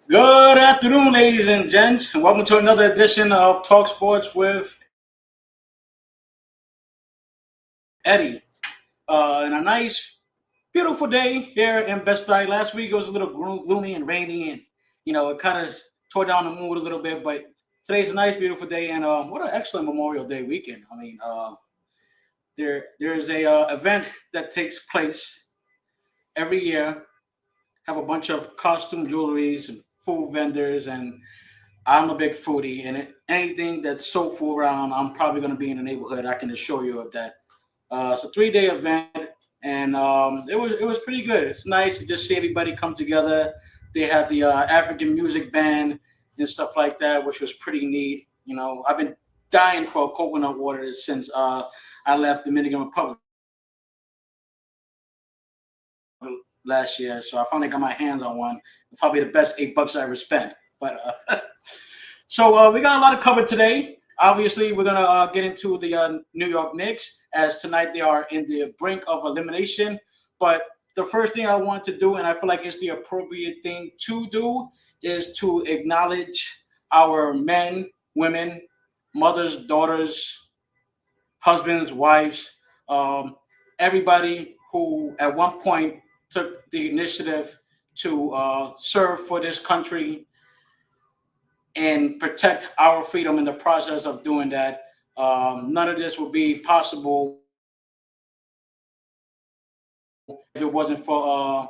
Good afternoon, ladies and gents, and welcome to another edition of Talk Sports with Eddie. And a nice, beautiful day here in Best-Buy. Last week it was a little gloomy and rainy, and it kind of tore down the mood a little bit. But today's a nice, beautiful day, and what an excellent Memorial Day weekend. There's a event that takes place every year. Have a bunch of costume jewelries and food vendors, and I'm a big foodie, and anything that's soul food around, I'm probably going to be in the neighborhood. I can assure you of that. It's a 3 day event, and it was pretty good. It's nice to just see everybody come together. They had the African music band and stuff like that, which was pretty neat. I've been dying for coconut water since I left Dominican Republic last year, so I finally got my hands on one. Probably the best $8 I ever spent. But So we got a lot of cover today. Obviously, we're gonna get into the New York Knicks as tonight they are in the brink of elimination. But the first thing I want to do, and I feel like it's the appropriate thing to do, is to acknowledge our men, women, mothers, daughters, husbands, wives, um, everybody who at one point took the initiative to serve for this country and protect our freedom in the process of doing that. None of this would be possible if it wasn't for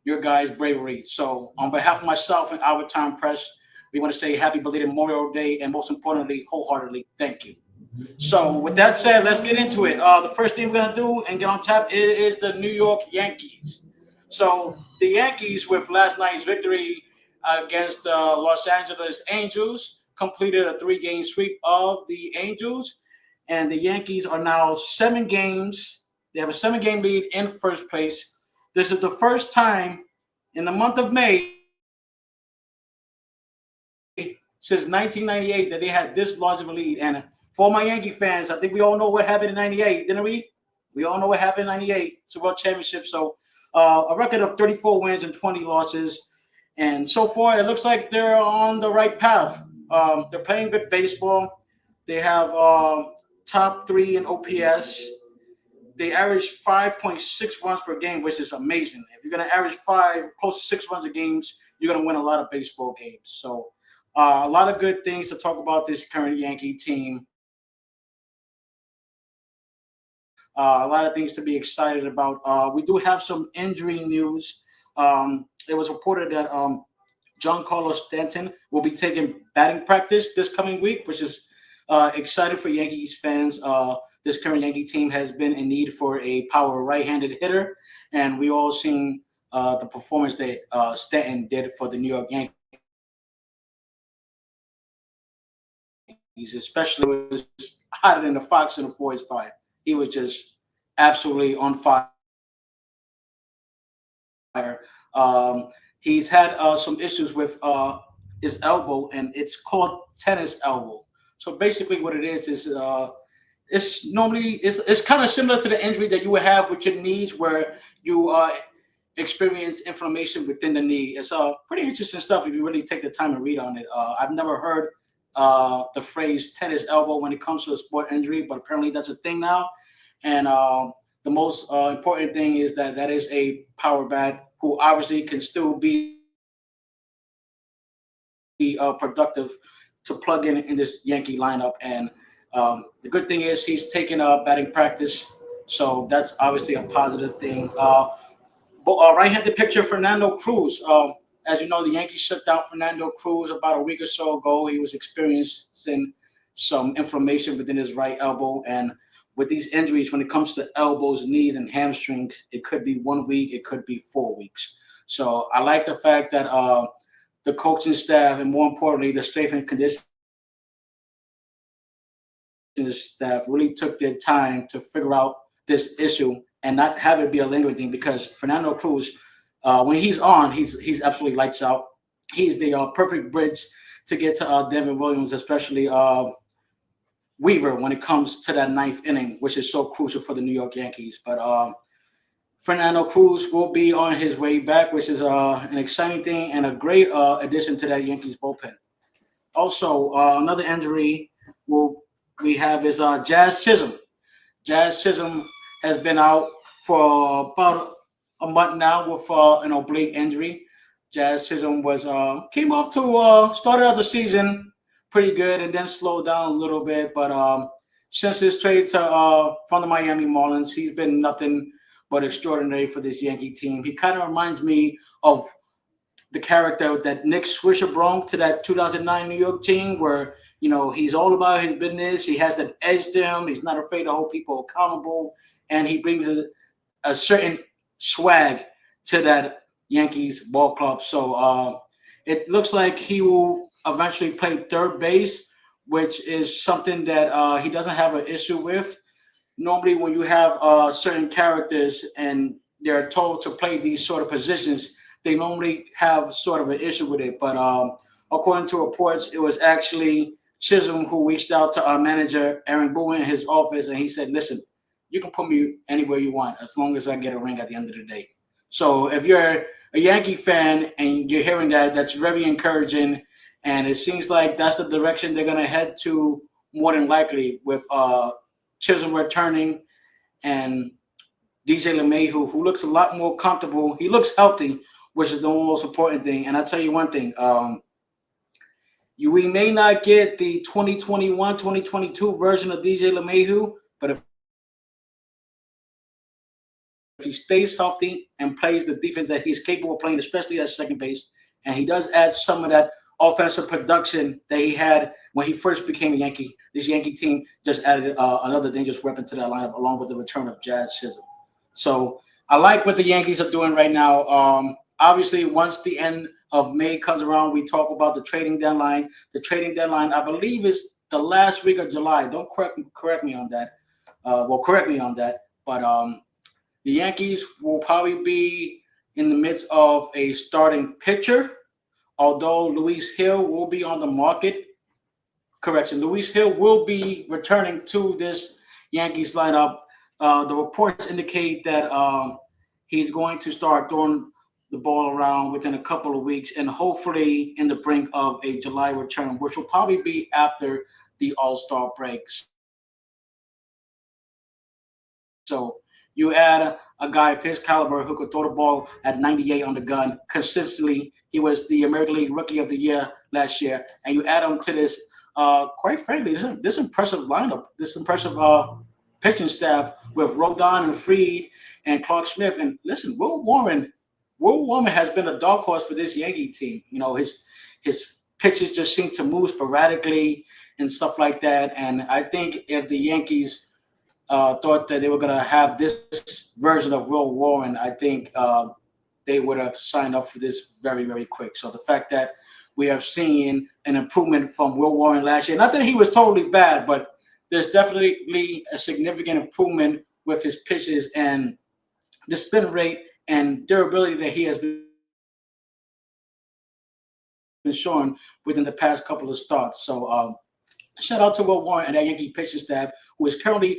your guys' bravery. So, on behalf of myself and our Time Press, we want to say happy belated Memorial Day, and most importantly, wholeheartedly, thank you. So, with that said, let's get into it. The first thing we're gonna do and get on tap is the New York Yankees. So, the Yankees, with last night's victory against the Los Angeles Angels, completed a three-game sweep of the Angels, and the Yankees are now 7 games. They have a 7 game lead in first place. This is the first time in the month of May since 1998 that they had this large of a lead. And for my Yankee fans, I think we all know what happened in '98, didn't we? We all know what happened in '98. It's a World Championship. So a record of 34 wins and 20 losses. And so far, it looks like they're on the right path. They're playing good baseball. They have top three in OPS. They average 5.6 runs per game, which is amazing. If you're going to average close to 6 runs a game, you're going to win a lot of baseball games. So a lot of good things to talk about this current Yankee team. A lot of things to be excited about. We do have some injury news. It was reported that John Carlos Stanton will be taking batting practice this coming week, which is exciting for Yankees fans. This current Yankee team has been in need for a power right-handed hitter, and we all seen the performance that Stanton did for the New York Yankees, especially was hotter than the Fox in the Forest Fire. He was just absolutely on fire. Um, he's had some issues with his elbow, and it's called tennis elbow. So basically, what it is it's kind of similar to the injury that you would have with your knees, where you experience inflammation within the knee. It's pretty interesting stuff if you really take the time to read on it. I've never heard the phrase tennis elbow when it comes to a sport injury, but apparently that's a thing now. And the most important thing is that that is a power bat who obviously can still be productive to plug in this Yankee lineup. And the good thing is he's taking batting practice, so that's obviously a positive thing. But right-handed pitcher Fernando Cruz. As you know, the Yankees shut down Fernando Cruz about a week or so ago. He was experiencing some inflammation within his right elbow, and with these injuries, when it comes to elbows, knees, and hamstrings, it could be 1 week, it could be 4 weeks. So I like the fact that the coaching staff, and more importantly, the strength and conditioning staff really took their time to figure out this issue and not have it be a lingering thing. Because Fernando Cruz, when he's on, he's absolutely lights out. He's the perfect bridge to get to Devin Williams, especially Weaver, when it comes to that ninth inning, which is so crucial for the New York Yankees. But Fernando Cruz will be on his way back, which is an exciting thing and a great addition to that Yankees bullpen. Also, another injury will we have is Jazz Chisholm. Jazz Chisholm has been out for about a month now with an oblique injury. Jazz Chisholm was came off to started out the season pretty good and then slowed down a little bit. But since his trade to from the Miami Marlins, he's been nothing but extraordinary for this Yankee team. He kind of reminds me of the character that Nick Swisher brought to that 2009 New York team, where he's all about his business. He has that edge to him. He's not afraid to hold people accountable, and he brings a certain swag to that Yankees ball club. So it looks like he will eventually play third base, which is something that he doesn't have an issue with. Normally, when you have certain characters and they're told to play these sort of positions, they normally have sort of an issue with it. But according to reports, it was actually Chisholm who reached out to our manager, Aaron Boone, in his office, and he said, listen, you can put me anywhere you want as long as I get a ring at the end of the day. So if you're a Yankee fan and you're hearing that, that's very encouraging. And it seems like that's the direction they're going to head to more than likely with Chisholm returning and DJ LeMahieu, who looks a lot more comfortable. He looks healthy, which is the most important thing. And I'll tell you one thing. We may not get the 2021, 2022 version of DJ LeMahieu, but if he stays healthy and plays the defense that he's capable of playing, especially at second base, and he does add some of that offensive production that he had when he first became a Yankee, this Yankee team just added another dangerous weapon to that lineup, along with the return of Jazz Chisholm. So I like what the Yankees are doing right now. Obviously, once the end of May comes around, we talk about the trading deadline. The trading deadline, I believe, is the last week of July. Don't correct me on that. Correct me on that. But the Yankees will probably be in the midst of a starting pitcher, although Luis Hill will be on the market. Correction, Luis Hill will be returning to this Yankees lineup. The reports indicate that he's going to start throwing the ball around within a couple of weeks and hopefully in the brink of a July return, which will probably be after the All-Star breaks. So you add a guy of his caliber who could throw the ball at 98 on the gun consistently. He was the American League Rookie of the Year last year, and you add him to this. Quite frankly, this impressive lineup, this impressive pitching staff with Rodon and Freed and Clark Smith. And listen, Will Warren has been a dog horse for this Yankee team. His pitches just seem to move sporadically and stuff like that. And I think if the Yankees thought that they were going to have this version of Will Warren, I think they would have signed up for this very, very quick. So the fact that we have seen an improvement from Will Warren last year, not that he was totally bad, but there's definitely a significant improvement with his pitches and the spin rate and durability that he has been showing within the past couple of starts. So shout out to Will Warren and that Yankee pitching staff, who is currently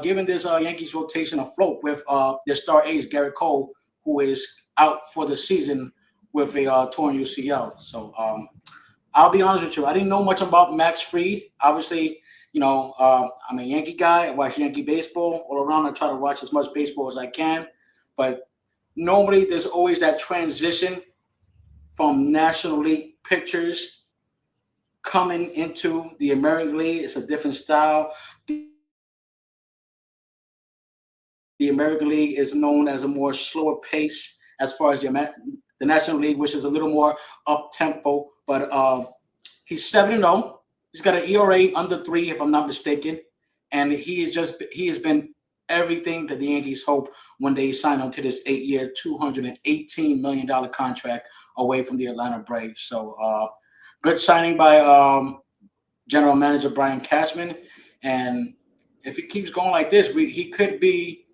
giving this Yankees rotation afloat with their star ace, Garrett Cole, who is out for the season with a torn UCL. So I'll be honest with you. I didn't know much about Max Fried. Obviously, I'm a Yankee guy. I watch Yankee baseball all around. I try to watch as much baseball as I can. But normally there's always that transition from National League pitchers coming into the American League. It's a different style. The American League is known as a more slower pace as far as the National League, which is a little more up tempo. But he's 7-0. He's got an ERA under 3, if I'm not mistaken, and he has been everything that the Yankees hope when they sign on to this 8-year, $218 million contract away from the Atlanta Braves. So good signing by General Manager Brian Cashman, and if he keeps going like this, he could be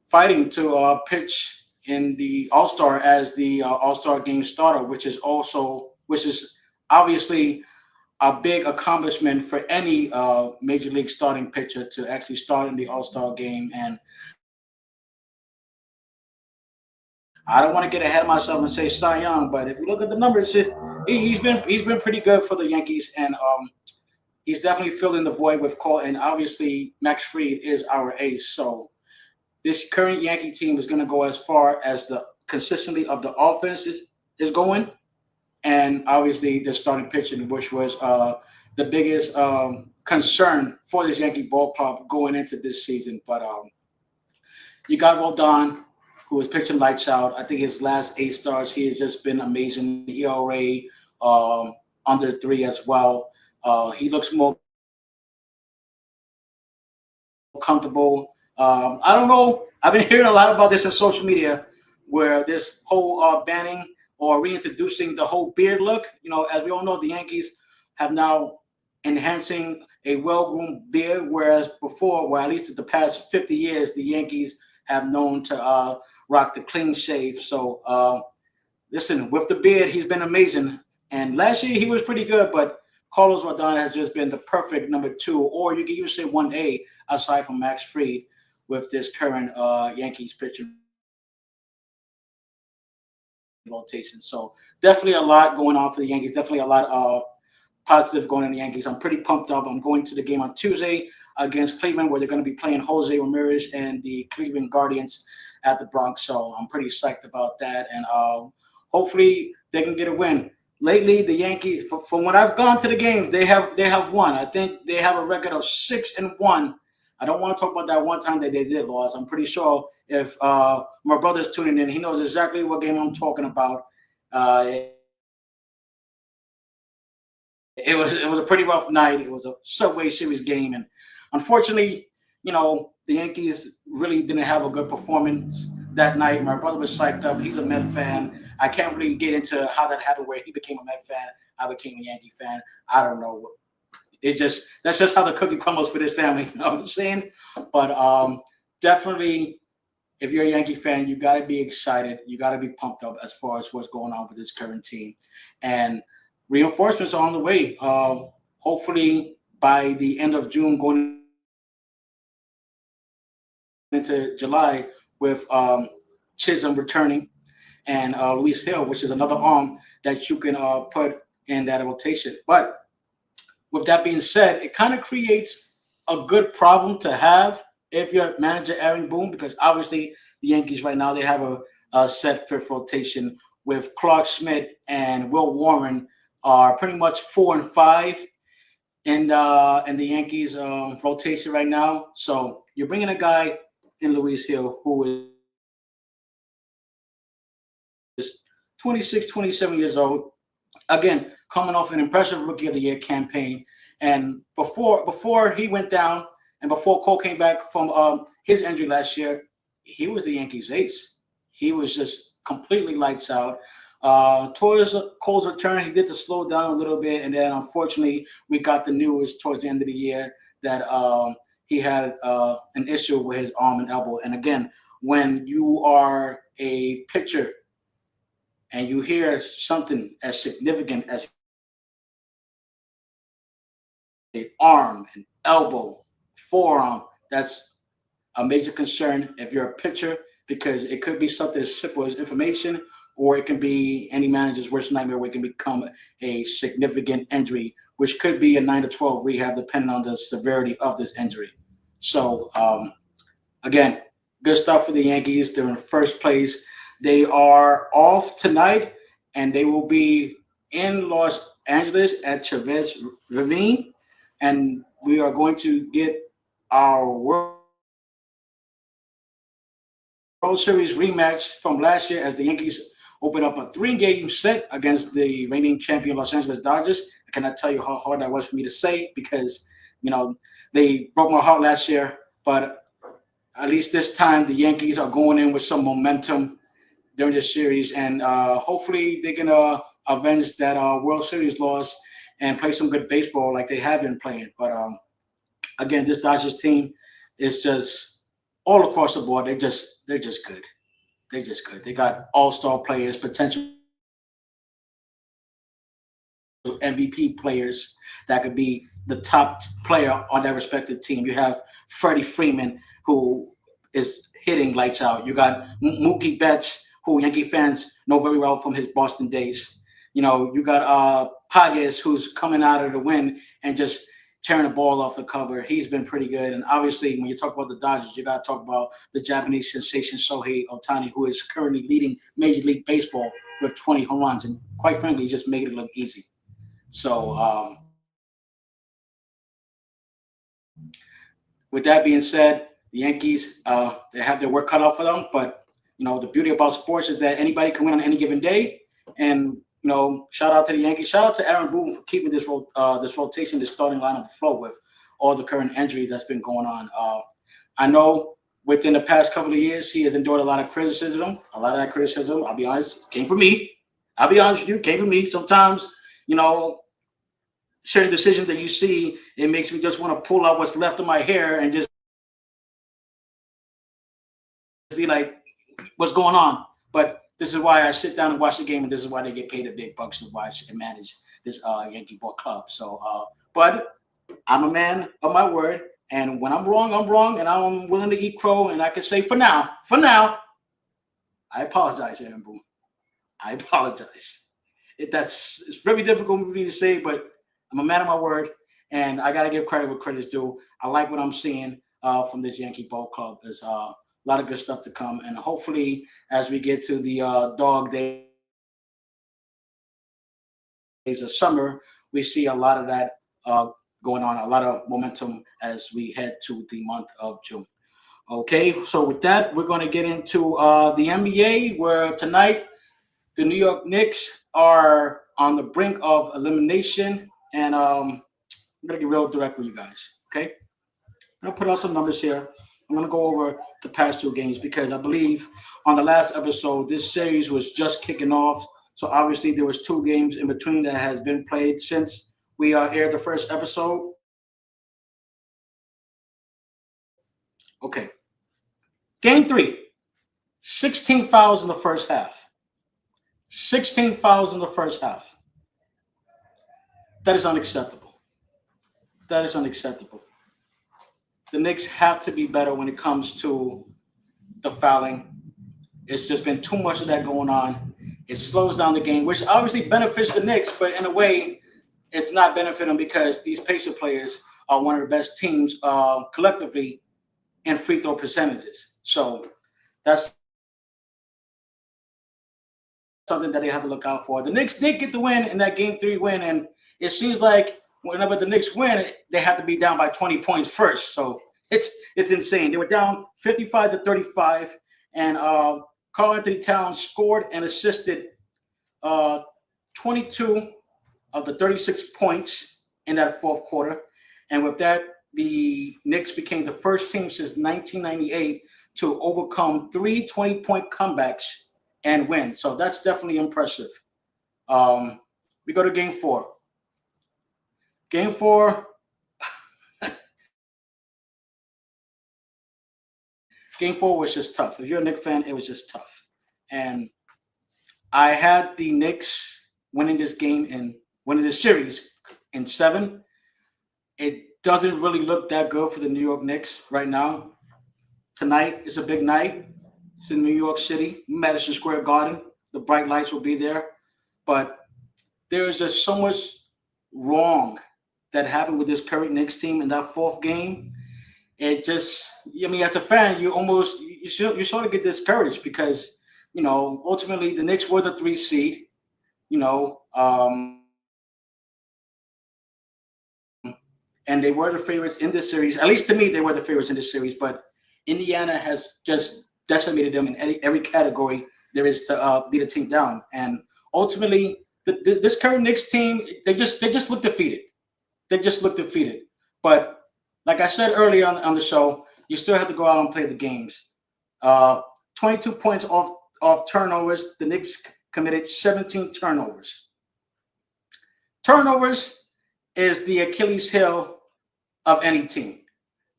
fighting to pitch in the All-Star as the All-Star game starter, which is obviously a big accomplishment for any major league starting pitcher to actually start in the All-Star game. And I don't want to get ahead of myself and say Cy Young, but if you look at the numbers, he's been pretty good for the Yankees, and he's definitely filling the void with Cole. And obviously, Max Fried is our ace. So this current Yankee team is going to go as far as the consistency of the offense is going, and obviously their starting pitching, which was the biggest concern for this Yankee ball club going into this season. But you got Rodon, who is pitching lights out. I think his last 8 starts, he has just been amazing. ERA under 3 as well. He looks more comfortable. I don't know. I've been hearing a lot about this in social media, where this whole banning or reintroducing the whole beard look. As we all know, the Yankees have now enhancing a well-groomed beard, whereas before, well, at least the past 50 years, the Yankees have known to rock the clean shave. So listen, with the beard, he's been amazing. And last year he was pretty good, but Carlos Rodon has just been the perfect number 2, or you can even say 1A, aside from Max Fried, with this current Yankees pitching rotation. So definitely a lot going on for the Yankees. Definitely a lot positive going on the Yankees. I'm pretty pumped up. I'm going to the game on Tuesday against Cleveland, where they're going to be playing Jose Ramirez and the Cleveland Guardians at the Bronx. So I'm pretty psyched about that, and hopefully they can get a win. Lately, the Yankees, from when I've gone to the games, they have won. I think they have a record of 6-1. I don't want to talk about that one time that they did lose. I'm pretty sure if my brother's tuning in, he knows exactly what game I'm talking about. Uh, it was a pretty rough night. It was a Subway Series game, and unfortunately, the Yankees really didn't have a good performance that night. My brother was psyched up. He's a Met fan. I can't really get into how that happened, where he became a Met fan, I became a Yankee fan. I don't know. It's just That's just how the cookie crumbles for this family. You know what I'm saying? But definitely, if you're a Yankee fan, you got to be excited. You got to be pumped up as far as what's going on with this current team, and reinforcements are on the way. Hopefully, by the end of June, going into July, with Chisholm returning and Luis Hill, which is another arm that you can put in that rotation. But with that being said, it kind of creates a good problem to have if you're manager Aaron Boone, because obviously the Yankees right now, they have a set fifth rotation with Clark Smith and Will Warren are pretty much 4 and 5 in the Yankees rotation right now. So you're bringing a guy in Luis Hill who is 26, 27 years old, again, coming off an impressive Rookie of the Year campaign. And before he went down, and before Cole came back from his injury last year, he was the Yankees' ace. He was just completely lights out. Towards Cole's return, he did to slow down a little bit, and then unfortunately, we got the news towards the end of the year that he had an issue with his arm and elbow. And again, when you are a pitcher and you hear something as significant as a arm, an elbow, forearm, that's a major concern if you're a pitcher, because it could be something as simple as information, or it can be any manager's worst nightmare, where it can become a significant injury, which could be a 9 to 12 rehab depending on the severity of this injury. So again, good stuff for the Yankees. They're in first place. They are off tonight, and they will be in Los Angeles at Chavez Ravine, and we are going to get our World Series rematch from last year, as the Yankees open up a 3-game set against the reigning champion Los Angeles Dodgers. I cannot tell you how hard that was for me to say, because they broke my heart last year, but at least this time the Yankees are going in with some momentum during this series, and hopefully they can avenge that World Series loss and play some good baseball like they have been playing. But again, this Dodgers team is just all across the board. They're just good. They're just good. They got all-star players, potential MVP players that could be the top player on that respective team. You have Freddie Freeman, who is hitting lights out. You got Mookie Betts, who Yankee fans know very well from his Boston days. You got Pages, who's coming out of the win and just tearing the ball off the cover. He's been pretty good. And obviously, when you talk about the Dodgers, you got to talk about the Japanese sensation Shohei Ohtani, who is currently leading Major League Baseball with 20 home runs. And quite frankly, he just made it look easy. So with that being said, the Yankees, they have their work cut out for them. But, the beauty about sports is that anybody can win on any given day. And, shout out to the Yankees. Shout out to Aaron Boone for keeping this rotation, this starting lineup afloat with all the current injuries that's been going on. I know within the past couple of years, he has endured a lot of criticism. A lot of that criticism, I'll be honest, came from me. I'll be honest with you, came from me. Sometimes, certain decisions that you see, it makes me just want to pull out what's left of my hair and just be like, what's going on? But this is why I sit down and watch the game, and this is why they get paid the big bucks to watch and manage this Yankee ball club. So, but I'm a man of my word, and when I'm wrong, and I'm willing to eat crow, and I can say for now, I apologize, Aaron Boone. I apologize. It's very difficult for me to say, but I'm a man of my word, and I got to give credit where credit's due. I like what I'm seeing from this Yankee ball club. There's a lot of good stuff to come, and hopefully, as we get to the dog days of summer, we see a lot of that going on, a lot of momentum as we head to the month of June. Okay, so with that, we're going to get into the NBA, where tonight the New York Knicks are on the brink of elimination, and I'm going to get real direct with you guys, okay? I'm going to put out some numbers here. I'm going to go over the past two games because I believe on the last episode, this series was just kicking off. So obviously there was two games in between that has been played since we aired the first episode. Okay. Game 3, 16 fouls in the first half. 16 fouls in the first half. That is unacceptable. That is unacceptable. The Knicks have to be better when it comes to the fouling. It's just been too much of that going on. It slows down the game, which obviously benefits the Knicks, but in a way, it's not benefiting them because these Pacer players are one of the best teams collectively in free throw percentages. So that's something that they have to look out for. The Knicks did get the win in that Game 3 win, and it seems like whenever the Knicks win, they have to be down by 20 points first. So it's insane. They were down 55-35, and Karl Anthony Towns scored and assisted 22 of the 36 points in that fourth quarter. And with that, the Knicks became the first team since 1998 to overcome 3 20-point comebacks and win. So that's definitely impressive. We go to Game 4. Game 4. Game 4 was just tough. If you're a Knicks fan, it was just tough. And I had the Knicks winning this series in 7. It doesn't really look that good for the New York Knicks right now. Tonight is a big night. It's in New York City, Madison Square Garden. The bright lights will be there. But there is just so much wrong that happened with this current Knicks team in that fourth game. It just, as a fan, you sort of get discouraged because, ultimately the Knicks were the 3 seed, and they were the favorites in this series. At least to me, they were the favorites in this series. But Indiana has just decimated them in every category there is to beat a team down. And ultimately, this current Knicks team, they just look defeated. They just look defeated. But like I said earlier on the show, you still have to go out and play the games. 22 points off turnovers. The Knicks committed 17 turnovers. Turnovers is the Achilles heel of any team.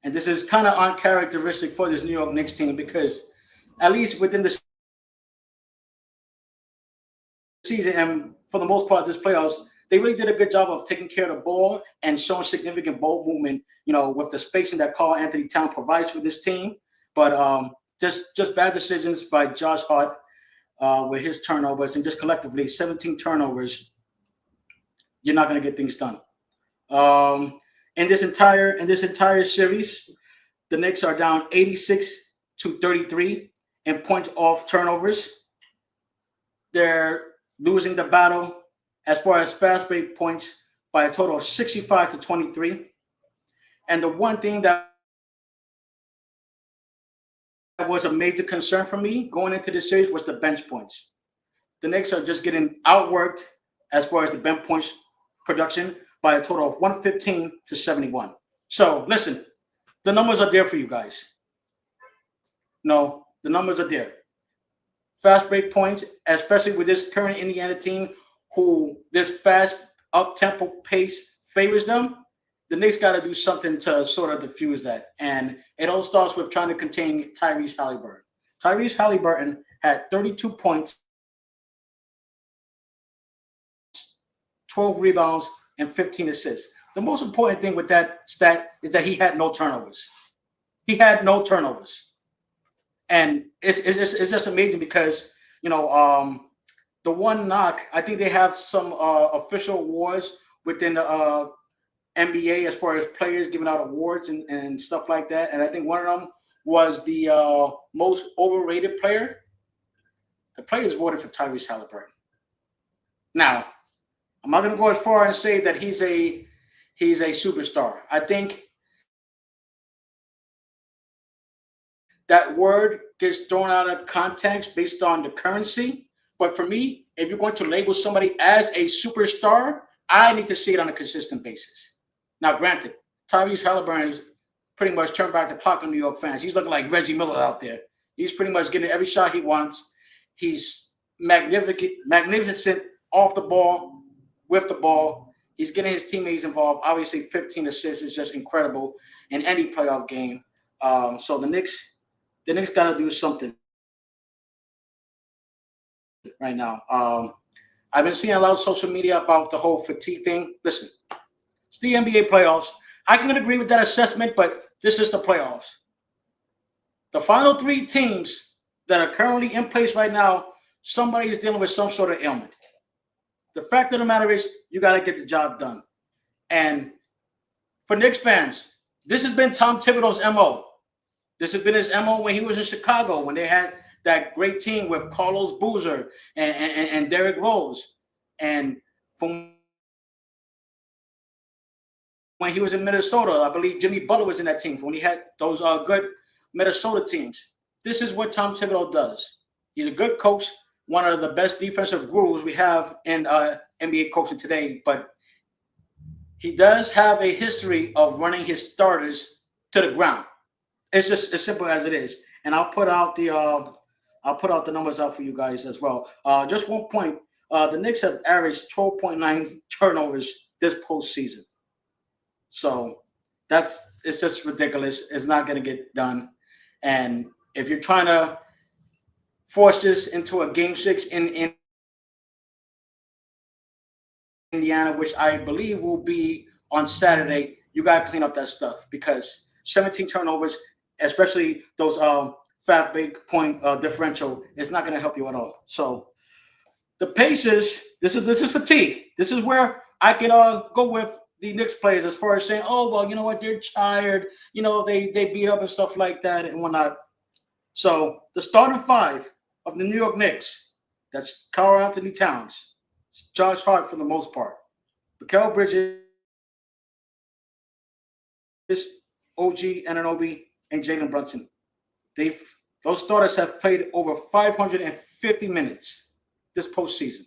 And this is kind of uncharacteristic for this New York Knicks team because at least within the season and for the most part this playoffs, they really did a good job of taking care of the ball and showing significant ball movement, with the spacing that Karl Anthony Towns provides for this team. But just bad decisions by Josh Hart. with his turnovers and just collectively 17 turnovers, you're not going to get things done. Um, in this entire series, the Knicks are down 86 to 33 in points off turnovers. They're losing the battle as far as fast break points by a total of 65 to 23. And the one thing that was a major concern for me going into this series was the bench points. The Knicks are just getting outworked as far as the bench points production by a total of 115 to 71. So listen, the numbers are there for you guys. No, the numbers are there. Fast break points, especially with this current Indiana team, who this fast up tempo pace favors them. The Knicks got to do something to sort of diffuse that, and it all starts with trying to contain Tyrese Halliburton. Tyrese Halliburton had 32 points, 12 rebounds, and 15 assists. The most important thing with that stat is that he had no turnovers. He had no turnovers. And it's just amazing because, the one knock, I think they have some official awards within the NBA as far as players giving out awards and stuff like that. And I think one of them was the most overrated player. The players voted for Tyrese Halliburton. Now, I'm not going to go as far and say that he's a superstar. I think that word gets thrown out of context based on the currency. But for me, if you're going to label somebody as a superstar, I need to see it on a consistent basis. Now, granted, Tyrese Halliburton is pretty much turned back the clock on New York fans. He's looking like Reggie Miller out there. He's pretty much getting every shot he wants. He's magnificent off the ball, with the ball. He's getting his teammates involved. Obviously, 15 assists is just incredible in any playoff game. So the Knicks got to do something right now. I've been seeing a lot of social media about the whole fatigue thing. Listen, it's the NBA playoffs. I can agree with that assessment, but this is the playoffs. The final three teams that are currently in place right now, somebody is dealing with some sort of ailment. The fact of the matter is, you got to get the job done. And for Knicks fans, this has been Tom Thibodeau's MO. This has been his MO when he was in Chicago, when they had that great team with Carlos Boozer and Derrick Rose. And from when he was in Minnesota, I believe Jimmy Butler was in that team, when he had those good Minnesota teams. This is what Tom Thibodeau does. He's a good coach, one of the best defensive gurus we have in NBA coaching today, but he does have a history of running his starters to the ground. It's just as simple as it is. And I'll put out the numbers out for you guys as well. Just 1 point. The Knicks have averaged 12.9 turnovers this postseason. So it's just ridiculous. It's not going to get done. And if you're trying to force this into a game 6 in Indiana, which I believe will be on Saturday, you got to clean up that stuff, because 17 turnovers, especially those fat big point differential, is not going to help you at all. So the Pacers, this is fatigue. This is where I could go with the Knicks players as far as saying, oh, well, you know what, they're tired. They beat up and stuff like that and whatnot. So the starting five of the New York Knicks, that's Karl-Anthony Towns, Josh Hart for the most part, Mikal Bridges, OG Anunoby, and Jalen Brunson. Those starters have played over 550 minutes this postseason.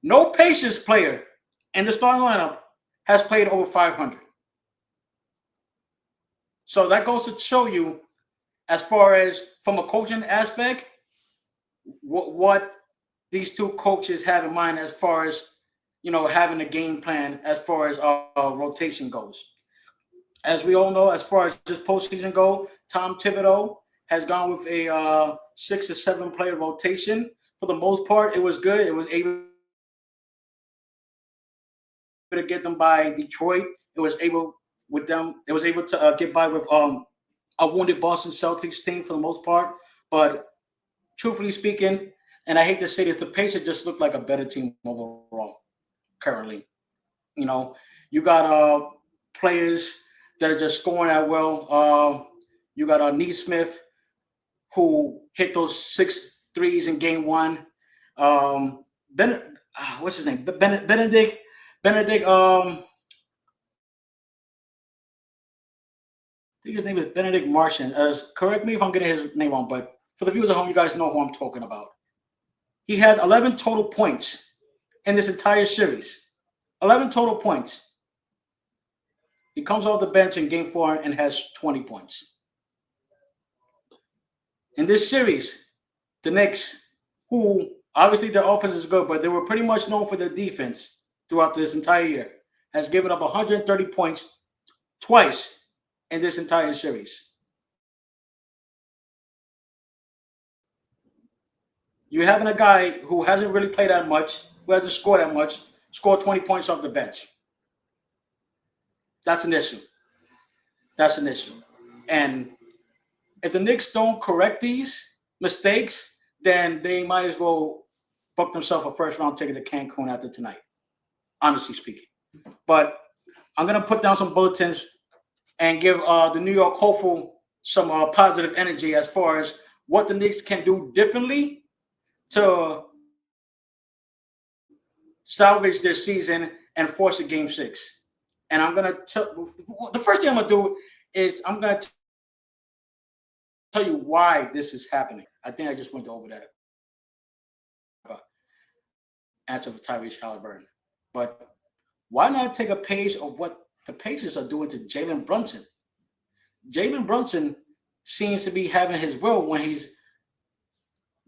No Pacers player in the starting lineup has played over 500. So that goes to show you, as far as from a coaching aspect, what these two coaches have in mind as far as, having a game plan as far as rotation goes. As we all know, as far as this postseason go, Tom Thibodeau has gone with a 6 to 7 player rotation. For the most part, it was good. It was able to get them by Detroit. It was able to get by with a wounded Boston Celtics team for the most part. But truthfully speaking, And I hate to say this, the Pacers just look like a better team overall currently. You know, you got players that are just scoring at will. You got Neesmith who hit those six threes in game one. What's his name? Benedict. Benedict. I think his name is Benedict Martian. Correct me if I'm getting his name wrong, but for the viewers at home, you guys know who I'm talking about. He had 11 total points in this entire series. 11 total points. He comes off the bench in game four and has 20 points. In this series, the Knicks, who obviously their offense is good, but they were pretty much known for their defense throughout this entire year, has given up 130 points twice in this entire series. You're having a guy who hasn't really played that much, who hasn't scored that much, score 20 points off the bench. That's an issue. That's an issue. And if the Knicks don't correct these mistakes, then they might as well book themselves a first round ticket to Cancun after tonight, honestly speaking. But I'm going to put down some bulletins and give the New York hopeful some positive energy as far as what the Knicks can do differently to salvage their season and force a game six. And I'm going to tell the first thing I'm going to do is I'm going to tell you why this is happening. I think I just went over that answer for Tyrese Halliburton. But why not take a page of what the Pacers are doing to Jalen Brunson? Jalen Brunson seems to be having his will when he's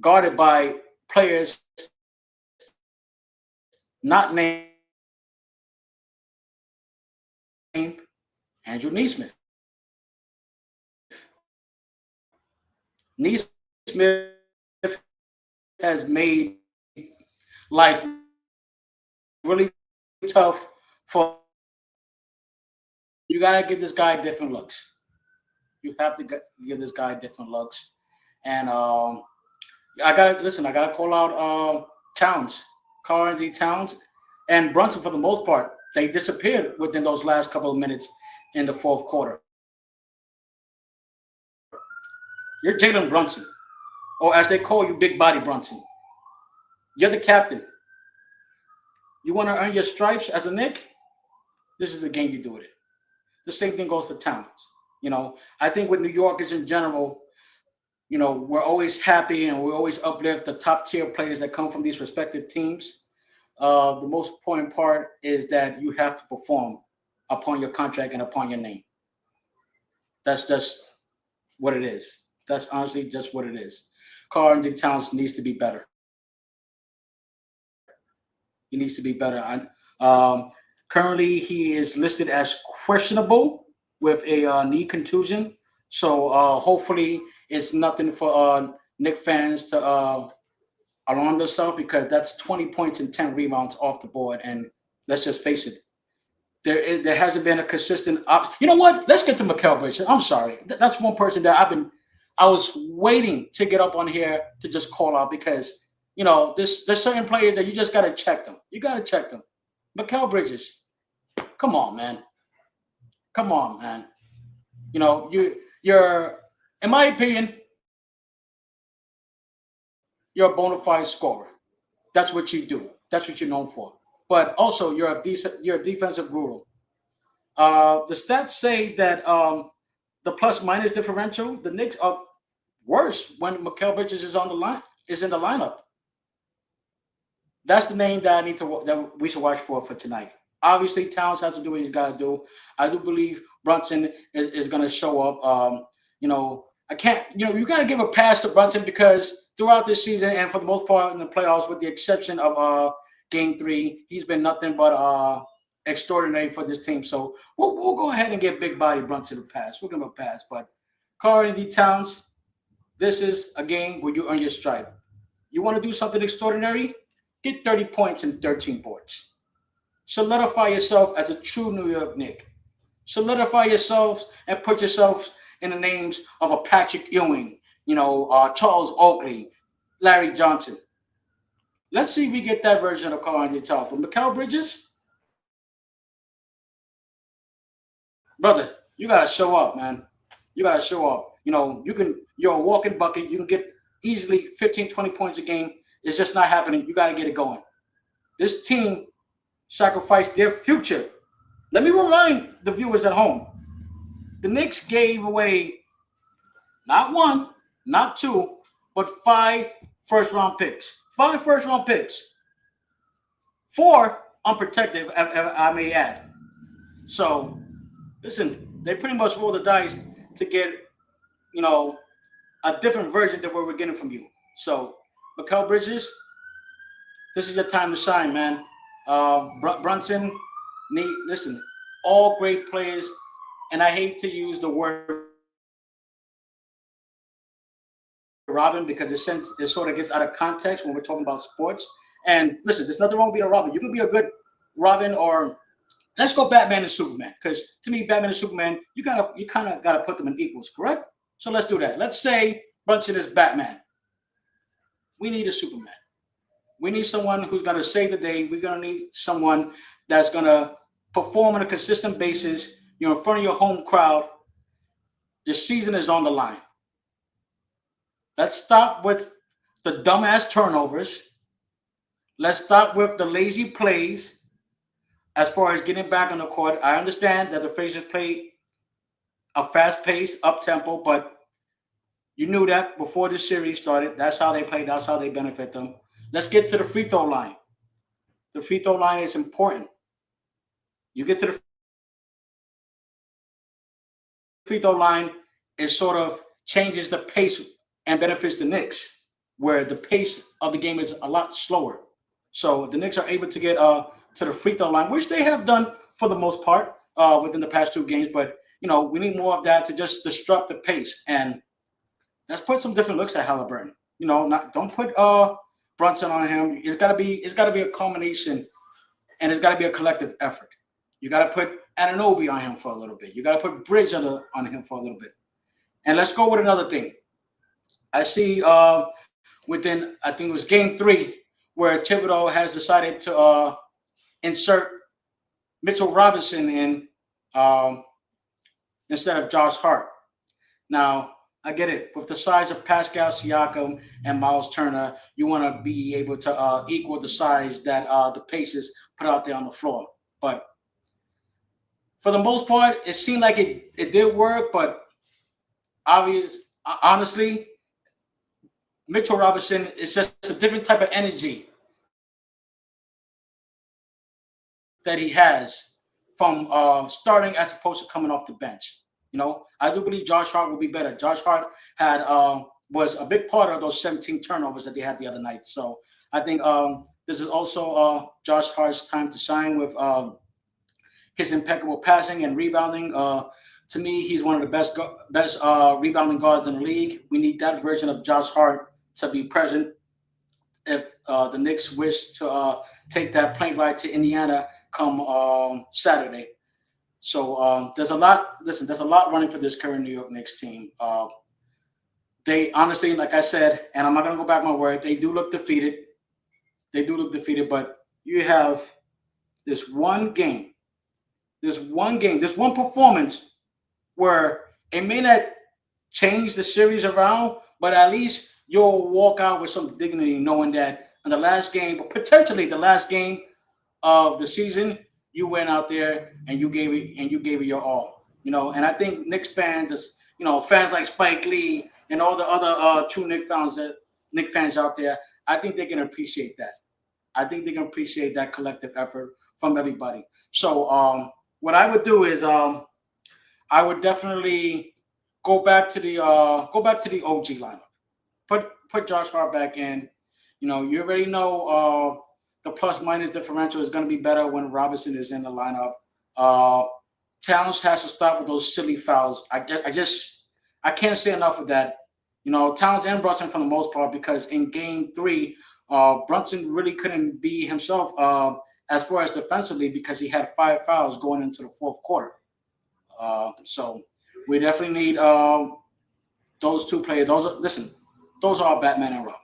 guarded by players not named Andrew Neesmith. Neesmith has made life really tough for you. Gotta give this guy different looks. You have to give this guy different looks. And I gotta call out Towns, Karl-Anthony Towns, and Brunson for the most part. They disappeared within those last couple of minutes in the fourth quarter. You're Jalen Brunson, or as they call you, Big Body Brunson. You're the captain. You want to earn your stripes as a Knick? This is the game you do with it. The same thing goes for Towns. I think with New Yorkers in general, we're always happy and we always uplift the top tier players that come from these respective teams. The most important part is that you have to perform upon your contract and upon your name. That's just what it is. That's honestly just what it is. Karl-Anthony Towns needs to be better. He needs to be better. Currently, he is listed as questionable with a knee contusion. So hopefully it's nothing for Knick fans to alarm themselves, because that's 20 points and 10 rebounds off the board. And let's just face it, there hasn't been a consistent You know what? Let's get to Mikal Bridges. I'm sorry. That's one person that I was waiting to get up on here to just call out, because there's certain players that you just got to check them. You got to check them. Mikal Bridges, come on, man. Come on, man. You're, in my opinion, you're a bona fide scorer. That's what you do. That's what you're known for. But also, you're a defensive guru. The stats say that the plus minus differential, the Knicks are worse when Mikal Bridges is in the lineup. That's the name that that we should watch for tonight. Obviously, Towns has to do what he's got to do. I do believe Brunson is going to show up. I can't. You got to give a pass to Brunson, because throughout this season and for the most part in the playoffs, with the exception of Game 3, he's been nothing but extraordinary for this team. So we'll go ahead and give Big Body Brunson a pass. We'll give him a pass. But Karl-Anthony Towns, this is a game where you earn your stripe. You want to do something extraordinary? Get 30 points and 13 boards. Solidify yourself as a true New York Knick. Solidify yourselves and put yourselves in the names of a Patrick Ewing, Charles Oakley, Larry Johnson. Let's see if we get that version of Carl Anthony Towns. But Mikal Bridges, brother, you gotta show up, man. You gotta show up. You're a walking bucket. You can get easily 15, 20 points a game. It's just not happening. You gotta get it going. This team sacrificed their future. Let me remind the viewers at home. The Knicks gave away not one, not two, but five first round picks. Five first round picks. Four unprotected, I may add. So, listen, they pretty much roll the dice to get, you know, a different version than what we're getting from you. So, Mikal Bridges, this is your time to shine, man. Brunson, listen, all great players, and I hate to use the word Robin because it sort of gets out of context when we're talking about sports. And listen, there's nothing wrong with being a Robin. You can be a good Robin, or let's go Batman and Superman. Because to me, Batman and Superman, you kind of gotta put them in equals, correct? So let's do that. Let's say Brunson is Batman. We need a Superman. We need someone who's gonna save the day. We're gonna need someone that's gonna perform on a consistent basis. You're in front of your home crowd. The season is on the line. Let's stop with the dumbass turnovers. Let's stop with the lazy plays as far as getting back on the court. I understand that the Pacers play a fast pace, up tempo, but you knew that before the series started. That's how they play. That's how they benefit them. Let's get to the free throw line. The free throw line is important. You get to the free throw line, it sort of changes the pace and benefits the Knicks, where the pace of the game is a lot slower. So if the Knicks are able to get to the free throw line, which they have done for the most part within the past two games, but we need more of that to just disrupt the pace. And let's put some different looks at Halliburton. Don't put Brunson on him. It's gotta be a combination, and it's gotta be a collective effort. You gotta put Ananobi on him for a little bit. You gotta put Bridge on him for a little bit. And let's go with another thing. I see within, I think it was game 3, where Thibodeau has decided to insert Mitchell Robinson in instead of Josh Hart. Now, I get it. With the size of Pascal Siakam and Miles Turner, you want to be able to equal the size that the Pacers put out there on the floor. But for the most part, it seemed like it did work, but honestly, Mitchell Robinson is just a different type of energy that he has from starting as opposed to coming off the bench. I do believe Josh Hart will be better. Josh Hart had was a big part of those 17 turnovers that they had the other night. So I think this is also Josh Hart's time to shine with his impeccable passing and rebounding. To me, he's one of the best rebounding guards in the league. We need that version of Josh Hart to be present if the Knicks wish to take that plane ride to Indiana come Saturday. So there's a lot. Listen, there's a lot running for this current New York Knicks team. They honestly, like I said, and I'm not going to go back my word, they do look defeated. They do look defeated, but you have this one game, this one performance where it may not change the series around, but at least you'll walk out with some dignity knowing that in the last game, but potentially the last game of the season, you went out there and you gave it your all. And I think Knicks fans, fans like Spike Lee and all the other true Knicks fans out there, I think they can appreciate that. I think they can appreciate that collective effort from everybody. So what I would do is I would definitely go back to the OG lineup. Put Josh Hart back in. You already know the plus minus differential is going to be better when Robinson is in the lineup. Towns has to stop with those silly fouls. I can't say enough of that. Towns and Brunson for the most part, because in game 3, Brunson really couldn't be himself as far as defensively because he had 5 fouls going into the fourth quarter. So we definitely need those two players. Those are Batman and Robin.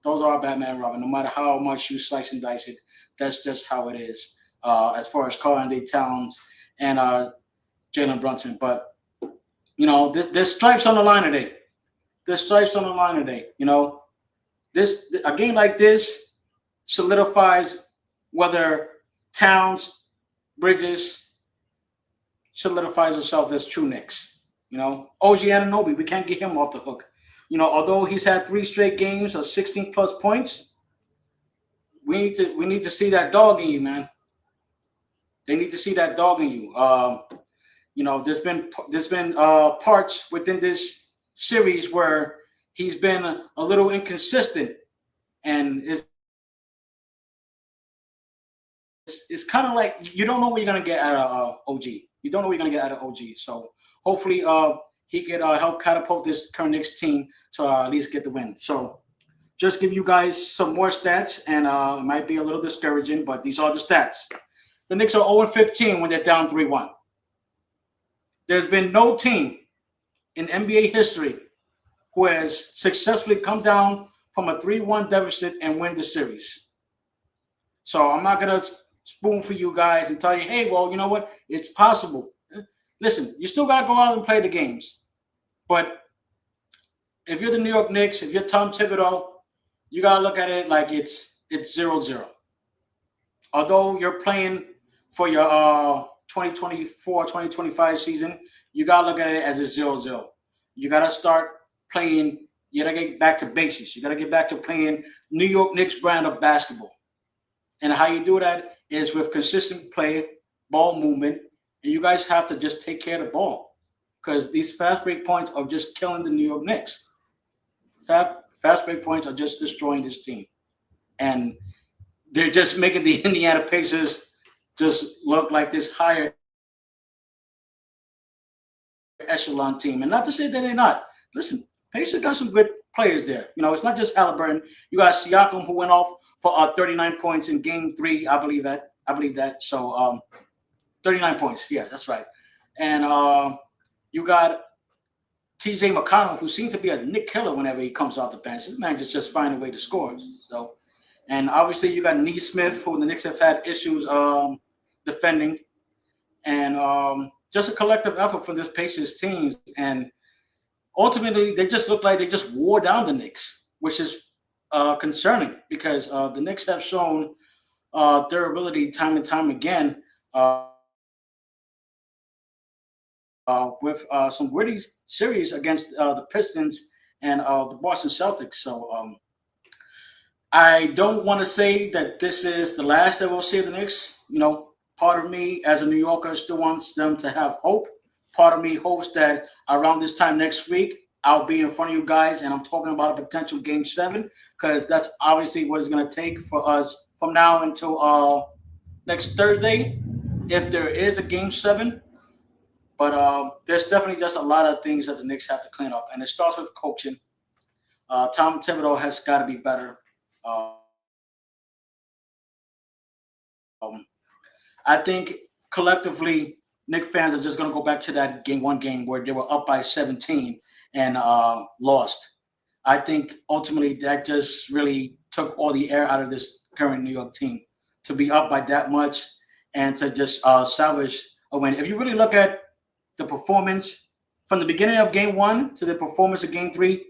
Those are Batman and Robin. No matter how much you slice and dice it, that's just how it is. As far as Carl Anthony Towns and Jalen Brunson, but there's stripes on the line today. There's stripes on the line today. This a game like this solidifies whether Towns, Bridges solidifies himself as true Knicks. OG Ananobi, we can't get him off the hook. Although he's had 3 straight games of 16 plus points, we need to see that dog in you, man. They need to see that dog in you. There's been parts within this series where he's been a little inconsistent, and it's kind of like you don't know what you're gonna get out of OG. You don't know what you're gonna get out of OG. So hopefully, he could help catapult this current Knicks team to at least get the win. So just give you guys some more stats, and it might be a little discouraging, but these are the stats. The Knicks are 0-15 when they're down 3-1. There's been no team in NBA history who has successfully come down from a 3-1 deficit and win the series. So I'm not going to spoon for you guys and tell you, hey, well, you know what? It's possible. Listen, you still got to go out and play the games. But if you're the New York Knicks, if you're Tom Thibodeau, you got to look at it like it's 0-0. Although you're playing for your 2024-2025 season, you got to look at it as a 0-0. You got to start playing. You got to get back to basics. You got to get back to playing New York Knicks brand of basketball. And how you do that is with consistent play, ball movement, and you guys have to just take care of the ball because these fast break points are just killing the New York Knicks. Fast break points are just destroying this team. And they're just making the Indiana Pacers just look like this higher echelon team. And not to say that they're not. Listen, Pacers got some good players there. It's not just Halliburton. You got Siakam, who went off for 39 points in Game 3. I believe that. So 39 points. Yeah, that's right. And you got T.J. McConnell, who seems to be a Nick killer whenever he comes off the bench. This man just find a way to score. So, and obviously you got Neesmith, who the Knicks have had issues defending, and just a collective effort for this Pacers team. And ultimately, they just look like they just wore down the Knicks, which is concerning because the Knicks have shown their ability time and time again with some gritty series against the Pistons and the Boston Celtics. So I don't want to say that this is the last that we'll see of the Knicks. Part of me as a New Yorker still wants them to have hope. Part of me hopes that around this time next week, I'll be in front of you guys and I'm talking about a potential Game 7 because that's obviously what it's going to take for us from now until next Thursday if there is a Game 7. But there's definitely just a lot of things that the Knicks have to clean up. And it starts with coaching. Tom Thibodeau has got to be better. I think collectively, Knicks fans are just going to go back to that Game 1 game where they were up by 17 and lost. I think ultimately that just really took all the air out of this current New York team to be up by that much and to just salvage a win. If you really look at the performance from the beginning of Game 1 to the performance of Game 3,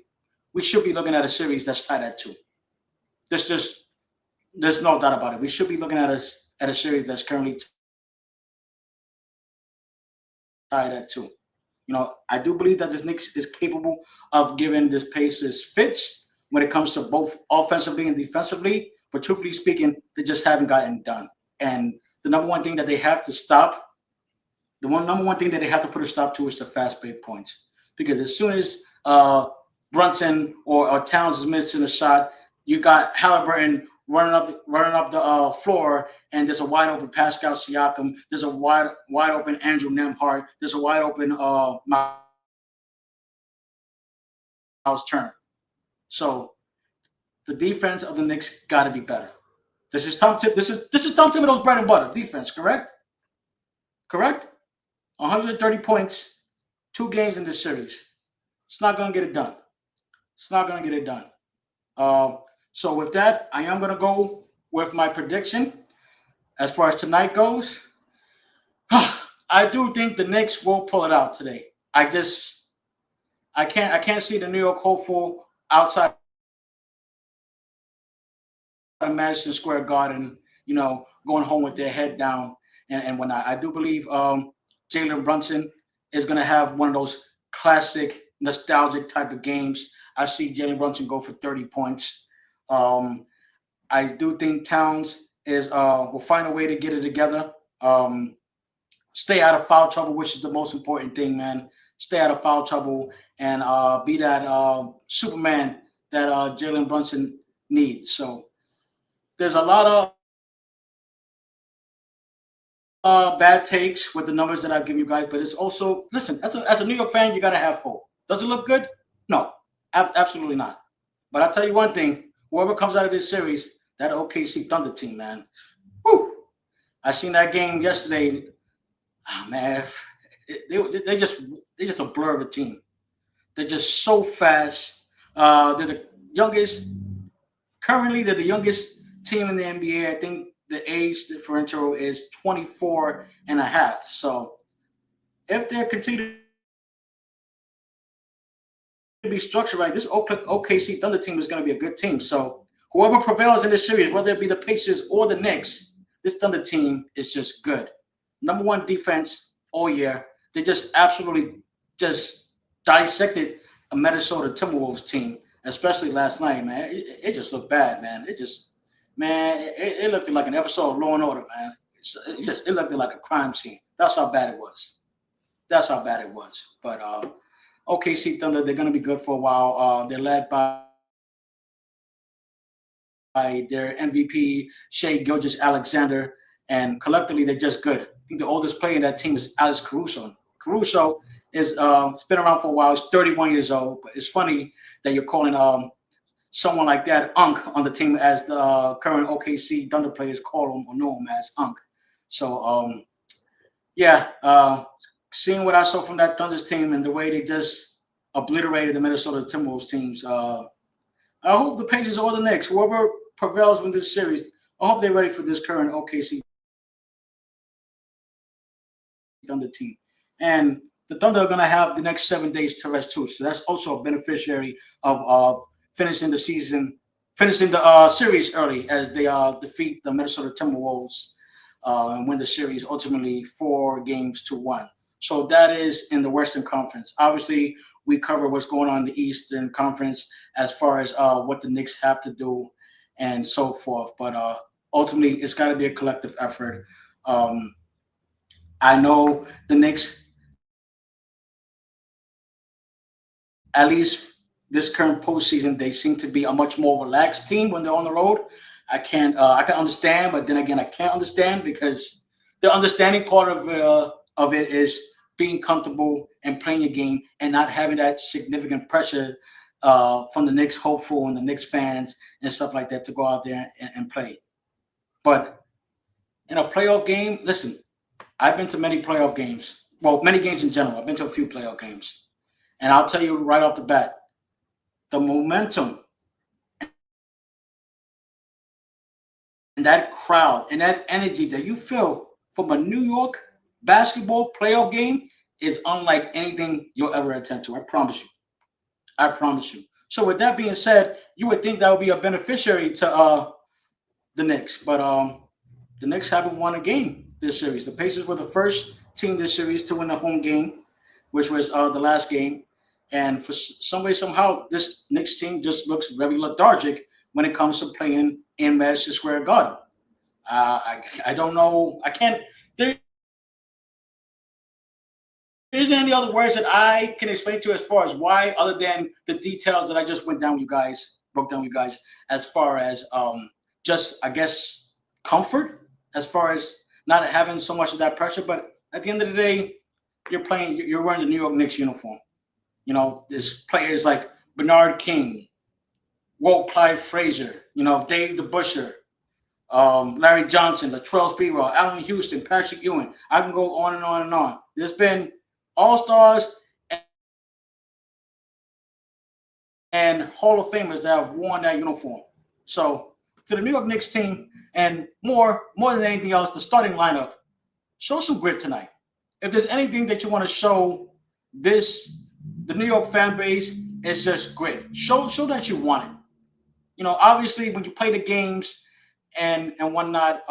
we should be looking at a series that's tied at 2. There's no doubt about it. We should be looking at a series that's currently tied at 2. I do believe that this Knicks is capable of giving this Pacers fits when it comes to both offensively and defensively. But truthfully speaking, they just haven't gotten done. And the number one thing that they have to stop, number one thing that they have to put a stop to is the fast break points. Because as soon as Brunson or Towns is missing a shot, you got Halliburton running up the floor, and there's a wide open Pascal Siakam. There's a wide open Andrew Nembhard. There's a wide open Miles Turner. So the defense of the Knicks got to be better. This is Tom Thibodeau's bread and butter defense. Correct. 130 points, 2 games in this series. It's not going to get it done. So with that, I am gonna go with my prediction as far as tonight goes. I do think the Knicks will pull it out today. I can't see the New York hopeful outside of Madison Square Garden, going home with their head down and whatnot. I do believe Jalen Brunson is going to have one of those classic, nostalgic type of games. I see Jalen Brunson go for 30 points. Um, I do think Towns is will find a way to get it together. Um, Stay out of foul trouble, which is the most important thing, man. Stay out of foul trouble and be that Superman that Jalen Brunson needs. So there's a lot of bad takes with the numbers that I've given you guys, but it's also listen as a New York fan, you gotta have hope. Does it look good? No, absolutely not. But I'll tell you one thing: whoever comes out of this series, that OKC Thunder team, man. Whew, I seen that game yesterday. Oh, man, they just a blur of a team. They're just so fast. They're the youngest. Currently, they're the youngest team in the NBA. I think the age differential is 24 and a half. So if they continue to be structured right, this OKC Thunder team is going to be a good team. So whoever prevails in this series, whether it be the Pacers or the Knicks, this Thunder team is just good. Number one defense all year. They just absolutely just dissected a Minnesota Timberwolves team, especially last night, man. It just looked bad, man. It looked like an episode of Law and Order, man. It looked like a crime scene. That's how bad it was. That's how bad it was. But OKC Thunder, they're going to be good for a while. They're led by their MVP, Shea Gilgis Alexander, and collectively they're just good. I think the oldest player in that team is Alex Caruso. Caruso is it's been around for a while. He's 31 years old, but it's funny that you're calling someone like that Unk on the team as the current OKC Thunder players call him or know him as Unk. So yeah, seeing what I saw from that Thunder's team and the way they just obliterated the Minnesota Timberwolves teams. I hope the Pacers or the Knicks, whoever prevails in this series, I hope they're ready for this current OKC Thunder team. And the Thunder are going to have the next 7 days to rest too. So that's also a beneficiary of finishing the season, finishing the series early as they defeat the Minnesota Timberwolves and win the series ultimately 4-1. So that is in the Western Conference. Obviously, we cover what's going on in the Eastern Conference as far as what the Knicks have to do and so forth. But ultimately, it's got to be a collective effort. I know the Knicks, at least this current postseason, they seem to be a much more relaxed team when they're on the road. I can understand, but then again, I can't understand because the understanding part of it is being comfortable and playing your game and not having that significant pressure from the Knicks hopeful and the Knicks fans and stuff like that to go out there and play. But in a playoff game, listen, I've been to many playoff games. Well, many games in general. I've been to a few playoff games. And I'll tell you right off the bat, the momentum and that crowd and that energy that you feel from a New York basketball playoff game is unlike anything you'll ever attend to. I promise you. I promise you. So with that being said, you would think that would be a beneficiary to the Knicks, but the Knicks haven't won a game this series. The Pacers were the first team this series to win a home game, which was the last game. And for some way, somehow, this Knicks team just looks very lethargic when it comes to playing in Madison Square Garden. I don't know. I can't. There isn't any other words that I can explain to you as far as why, other than the details that I just broke down with you guys, as far as just I guess comfort, as far as not having so much of that pressure. But at the end of the day, you're wearing the New York Knicks uniform. You know, there's players like Bernard King, Walt Clyde Frazier, Dave the Busher, Larry Johnson, Latrell Sprewell, Allen Houston, Patrick Ewing. I can go on and on and on. There's been all stars and Hall of Famers that have worn that uniform. So to the New York Knicks team, and more than anything else, the starting lineup, show some grit tonight. If there's anything that you want to show this the New York fan base, is just grit. Show that you want it. Obviously when you play the games and whatnot,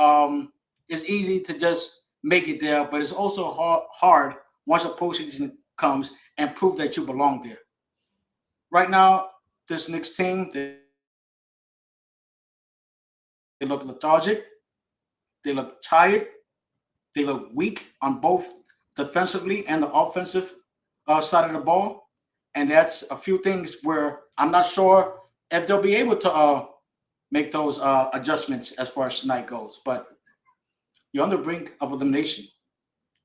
it's easy to just make it there, but it's also hard once a postseason comes and prove that you belong there. Right now, this Knicks team, they look lethargic, they look tired, they look weak on both defensively and the offensive side of the ball. And that's a few things where I'm not sure if they'll be able to make those adjustments as far as tonight goes. But you're on the brink of elimination.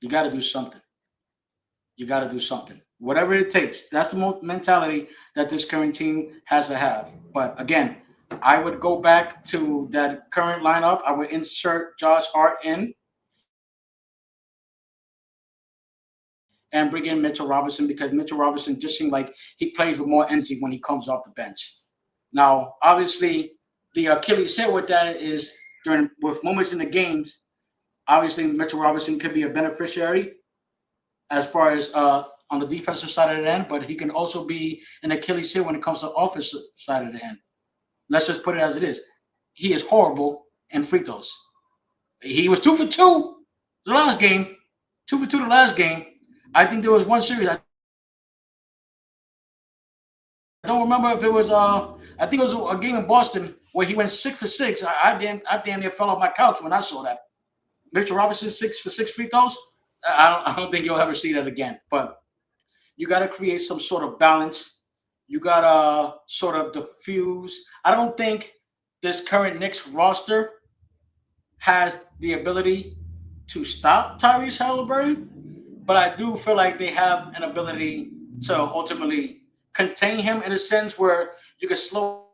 You got to do something. You got to do something. Whatever it takes. That's the mentality that this current team has to have. But again, I would go back to that current lineup. I would insert Josh Hart in and bring in Mitchell Robinson because Mitchell Robinson just seemed like he plays with more energy when he comes off the bench. Now, obviously, the Achilles heel with that is with moments in the games. Obviously, Mitchell Robinson could be a beneficiary as far as on the defensive side of the end, but he can also be an Achilles heel when it comes to the offensive side of the end. Let's just put it as it is. He is horrible in free throws. He was 2 for 2 the last game. 2 for 2 the last game. I think there was one series. I don't remember if it was. I think it was a game in Boston where he went 6 for 6. I damn near fell off my couch when I saw that. Mitchell Robinson 6 for 6 free throws. I don't think you'll ever see that again. But you got to create some sort of balance. You got to sort of diffuse. I don't think this current Knicks roster has the ability to stop Tyrese Halliburton, but I do feel like they have an ability to ultimately contain him in a sense where you can slow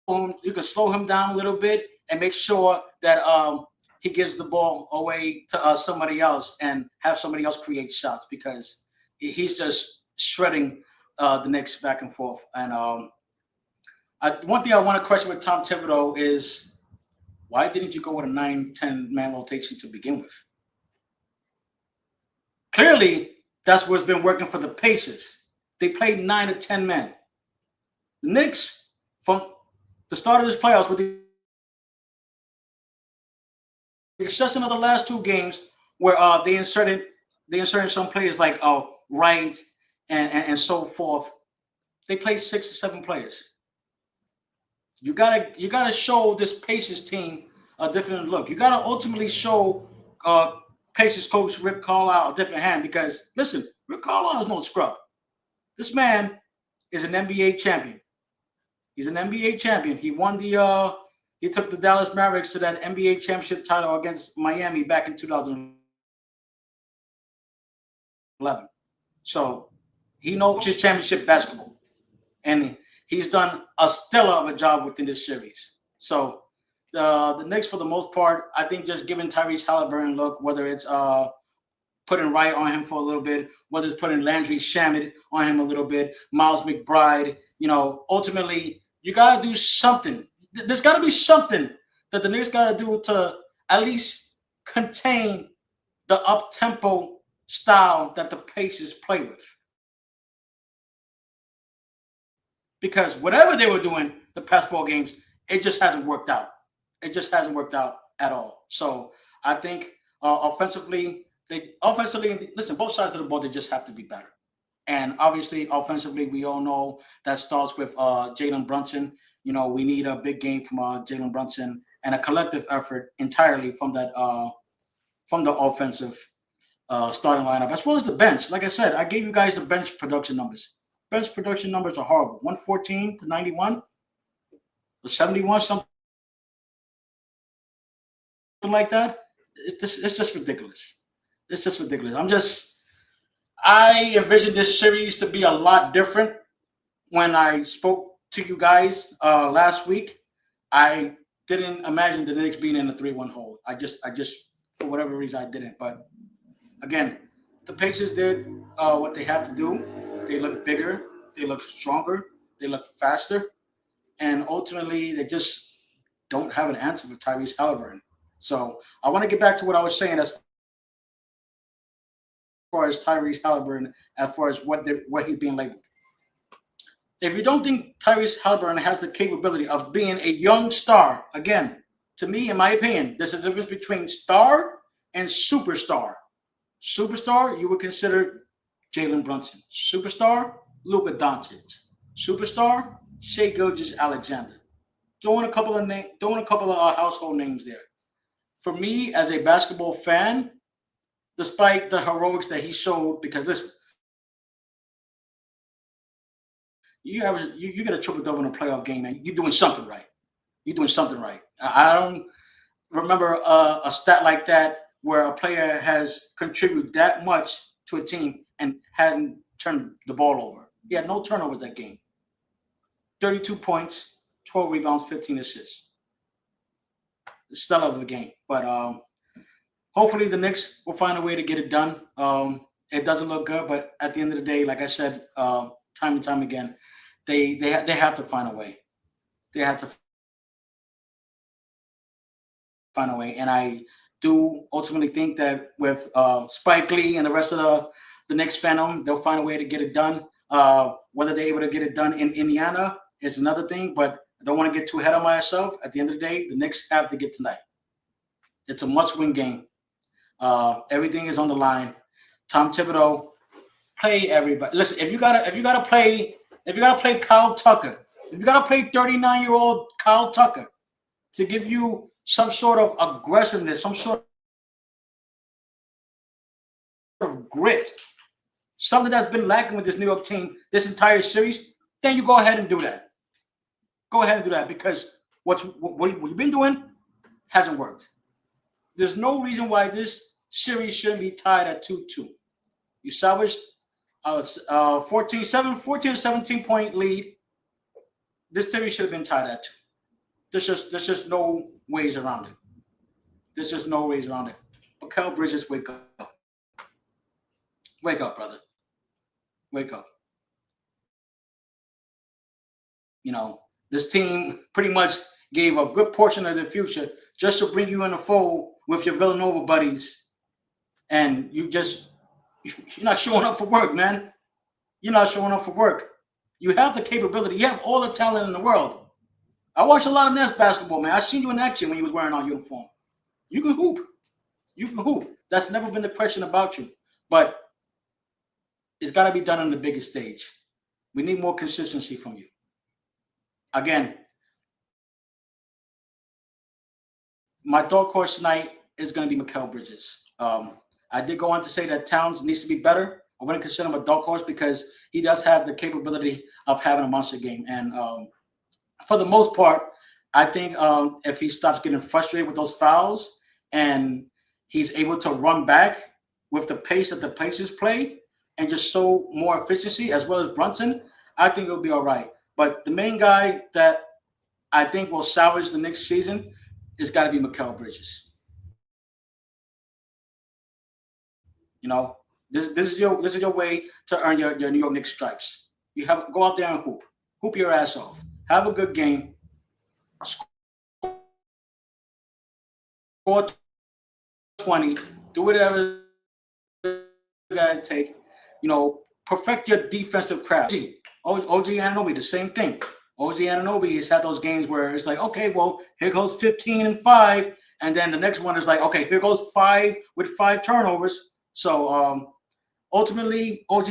him, you can slow him down a little bit and make sure that he gives the ball away to somebody else and have somebody else create shots because he's just shredding the Knicks back and forth. And one thing I want to question with Tom Thibodeau is why didn't you go with a 9-10 man rotation to begin with? Clearly, that's what's been working for the Pacers. They played 9 or 10 men. The Knicks, from the start of this playoffs, with the exception of the last 2 games, where they inserted some players like Wright and so forth. They played 6 or 7 players. You gotta show this Pacers team a different look. You gotta ultimately show uh, Pacers coach Rick Carlisle a different hand because listen, Rick Carlisle is no scrub. This man is an NBA champion. He's an NBA champion. He won he took the Dallas Mavericks to that NBA championship title against Miami back in 2011. So he knows his championship basketball. And he's done a stellar of a job within this series. So the Knicks, for the most part, I think just giving Tyrese Halliburton look, whether it's putting Wright on him for a little bit, whether it's putting Landry Shamet on him a little bit, Miles McBride, ultimately you got to do something. There's got to be something that the Knicks got to do to at least contain the up-tempo style that the Pacers play with. Because whatever they were doing the past 4 games, it just hasn't worked out. It just hasn't worked out at all. So I think offensively, listen, both sides of the ball, they just have to be better. And obviously, offensively, we all know that starts with Jalen Brunson. We need a big game from Jalen Brunson and a collective effort entirely from the offensive starting lineup, as well as the bench. Like I said, I gave you guys the bench production numbers. Bench production numbers are horrible. 114 to 91, or 71, something like that. It's just ridiculous. It's just ridiculous. I envisioned this series to be a lot different when I spoke to you guys last week. I didn't imagine the Knicks being in a 3-1 hole. I just for whatever reason I didn't. But again, the Pacers did what they had to do. They look bigger. They look stronger. They look faster. and ultimately they just don't have an answer for Tyrese Halliburton. So I want to get back to what I was saying as far as Tyrese Halliburton, as far as what he's being labeled. If you don't think Tyrese Halliburton has the capability of being a young star, again, to me, in my opinion, there's a difference between star and superstar. Superstar, you would consider Jalen Brunson. Superstar, Luka Doncic. Superstar, Shea Gilgeous-Alexander. Throwing a couple of household names there. For me, as a basketball fan, despite the heroics that he showed, because listen, you get a triple double in a playoff game, and you're doing something right. You're doing something right. I don't remember a stat like that where a player has contributed that much to a team and hadn't turned the ball over. He had no turnovers that game. 32 points, 12 rebounds, 15 assists. Stellar of the game. But hopefully the Knicks will find a way to get it done. It doesn't look good, but at the end of the day, like I said, time and time again, they have to find a way. They have to find a way. And I do ultimately think that with Spike Lee and the rest of the Knicks fandom, they'll find a way to get it done. Whether they're able to get it done in Indiana is another thing, but I don't want to get too ahead of myself. At the end of the day, the Knicks have to get tonight. It's a must-win game. Everything is on the line. Tom Thibodeau, play everybody. Listen, if you gotta play Kyle Tucker, if you gotta play 39-year-old Kyle Tucker to give you some sort of aggressiveness, some sort of grit, something that's been lacking with this New York team this entire series, then you go ahead and do that. Go ahead and do that because what you've been doing hasn't worked. There's no reason why this series shouldn't be tied at 2-2. You salvaged a 14 or 17 point lead. This series should have been tied at 2. There's just no ways around it. There's just no ways around it. Mikal Bridges, wake up. Wake up, brother. Wake up. You know, this team pretty much gave a good portion of their future just to bring you in the fold with your Villanova buddies. And you're not showing up for work, man. You're not showing up for work. You have the capability. You have all the talent in the world. I watched a lot of Nets basketball, man. I seen you in action when you was wearing our uniform. You can hoop. You can hoop. That's never been the question about you. But it's got to be done on the biggest stage. We need more consistency from you. Again, my dark horse tonight is going to be Mikal Bridges. I did go on to say that Towns needs to be better. I wouldn't consider him a dark horse because he does have the capability of having a monster game. And for the most part, I think if he stops getting frustrated with those fouls and he's able to run back with the pace that the Pacers play and just show more efficiency as well as Brunson, I think it'll be all right. But the main guy that I think will salvage the next season is got to be Mikal Bridges. You know, this is your way to earn your New York Knicks stripes. You go out there and hoop your ass off, have a good game, score 20, do whatever you gotta take. You know, perfect your defensive craft. OG Anunoby, the same thing. OG Anunoby has had those games where it's like, okay, well, here goes 15 and 5, and then the next one is like, okay, here goes 5 with 5 turnovers. So ultimately, OG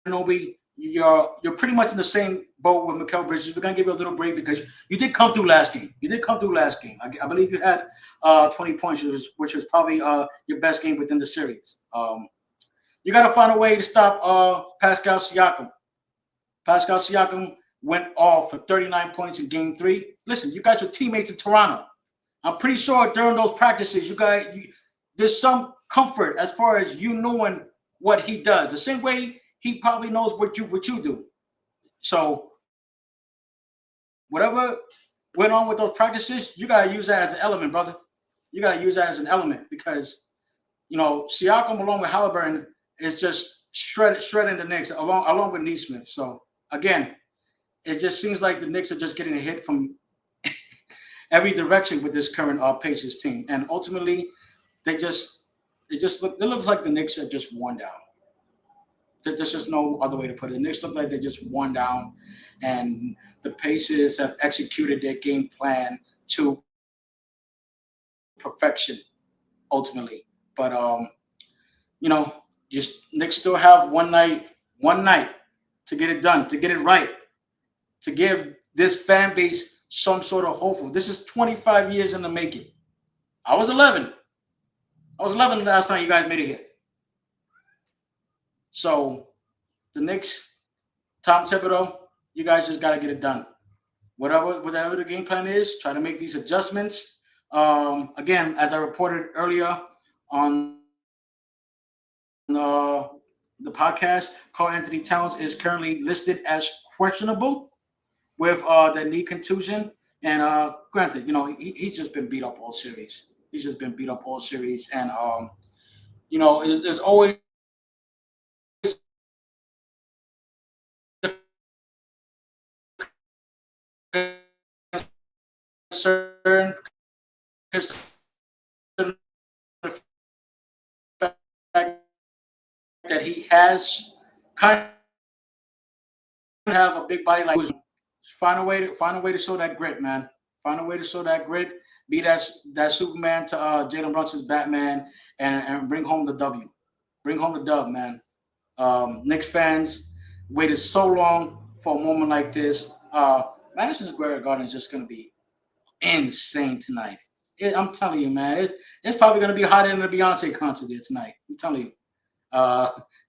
Anunoby, you're pretty much in the same boat with Mikal Bridges. We're gonna give you a little break because you did come through last game. I believe you had 20 points, which was probably your best game within the series. You got to find a way to stop Pascal Siakam. Pascal Siakam went off for 39 points in Game 3. Listen, you guys were teammates in Toronto. I'm pretty sure during those practices, there's some comfort as far as you knowing what he does. The same way he probably knows what you do. So whatever went on with those practices, you got to use that as an element, brother. You got to use that as an element because, you know, Siakam along with Halliburton is just shredding the Knicks along with Neesmith. So again, it just seems like the Knicks are just getting a hit from every direction with this current Pacers team, and ultimately they just it looks like the Knicks are just worn down. There's just no other way to put it. The Knicks look like they just worn down, and the Pacers have executed their game plan to perfection ultimately. But you know, just Knicks still have one night to get it done, to get it right, to give this fan base some sort of hope. This is 25 years in the making. I was 11. I was 11 the last time you guys made it here. So the Knicks, Tom Thibodeau, you guys just got to get it done. Whatever the game plan is, try to make these adjustments. Again, as I reported earlier on the podcast, Carl Anthony Towns is currently listed as questionable with the knee contusion. And granted, he's just been beat up all series. He's just been beat up all series, and there's always concern because of the fact that he has kind of have a big body like. Find a way to show that grit, man. Find a way to show that grit. Be that Superman to Jalen Brunson's Batman, and bring home the W. Bring home the dub, man. Knicks fans waited so long for a moment like this. Madison Square Garden is just going to be insane tonight. I'm telling you, man. It's probably going to be hotter than the Beyonce concert here tonight. I'm telling you.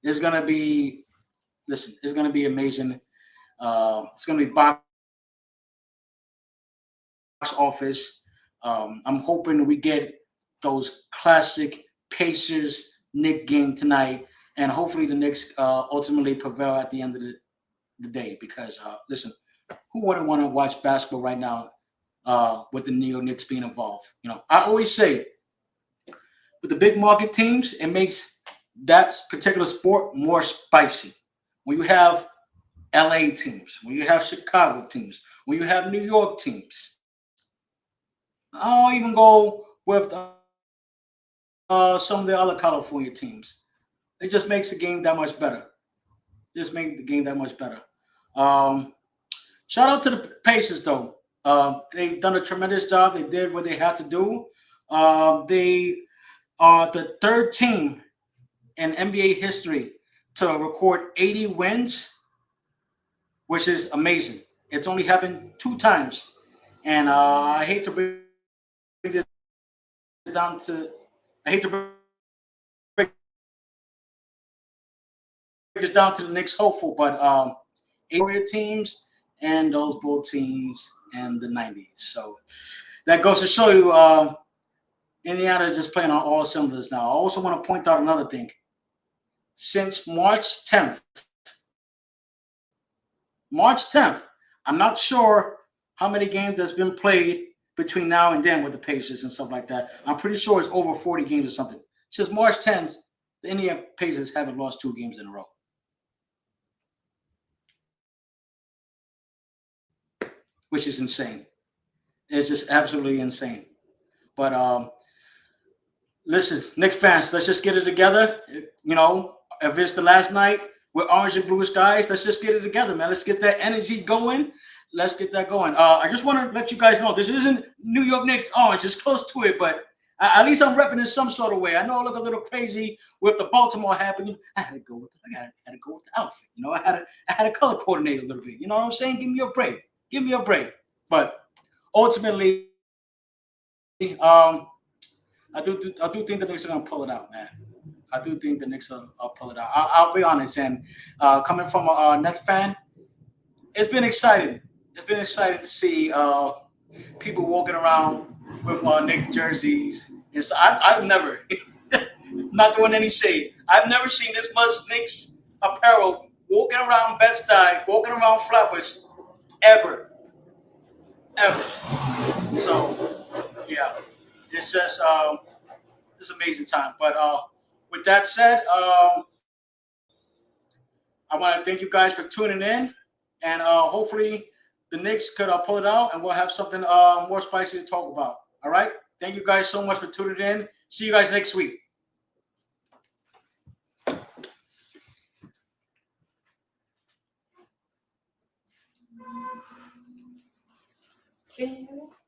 It's going to be, listen, it's going to be amazing. It's going to be box office. I'm hoping we get those classic Pacers Knick game tonight, and hopefully the Knicks ultimately prevail at the end of the day. Because listen, who wouldn't want to watch basketball right now with the New York Knicks being involved? I always say with the big market teams, it makes that particular sport more spicy. When you have LA teams, when you have Chicago teams, when you have New York teams, I'll even go with some of the other California teams. It just makes the game that much better. Just make the game that much better. Shout out to the Pacers, though. They've done a tremendous job. They did what they had to do. They are the third team in NBA history to record 80 wins, which is amazing. It's only happened 2 times. And I hate to bring this down to I hate to break this down to the Knicks hopeful, but Warrior teams and those Bull teams in the 90s. So that goes to show you Indiana is just playing on all cylinders now. I also want to point out another thing. Since March 10th, I'm not sure how many games that's been played between now and then with the Pacers and stuff like that. I'm pretty sure it's over 40 games or something. Since March 10th, the Indiana Pacers haven't lost 2 games in a row. Which is insane. It's just absolutely insane. But listen, Knicks fans, let's just get it together. If it's the last night with orange and blue skies, let's just get it together, man. Let's get that energy going. Let's get that going. I just want to let you guys know this isn't New York Knicks orange. It's close to it, but at least I'm repping in some sort of way. I know I look a little crazy with the Baltimore happening. I had to go with the outfit. I had to color coordinate a little bit. You know what I'm saying? Give me a break. But ultimately, I do think the Knicks are gonna pull it out, man. I do think the Knicks will pull it out. I'll be honest, and coming from a Net fan, it's been exciting. It's been exciting to see people walking around with Knicks jerseys. I've never, not doing any shade, I've never seen this much Knicks apparel walking around Bed-Stuy, walking around Flatbush, ever. So, yeah, it's just it's an amazing time. But with that said, I want to thank you guys for tuning in. and hopefully the Knicks could pull it out, and we'll have something more spicy to talk about. All right. Thank you guys so much for tuning in. See you guys next week. Can you hear me?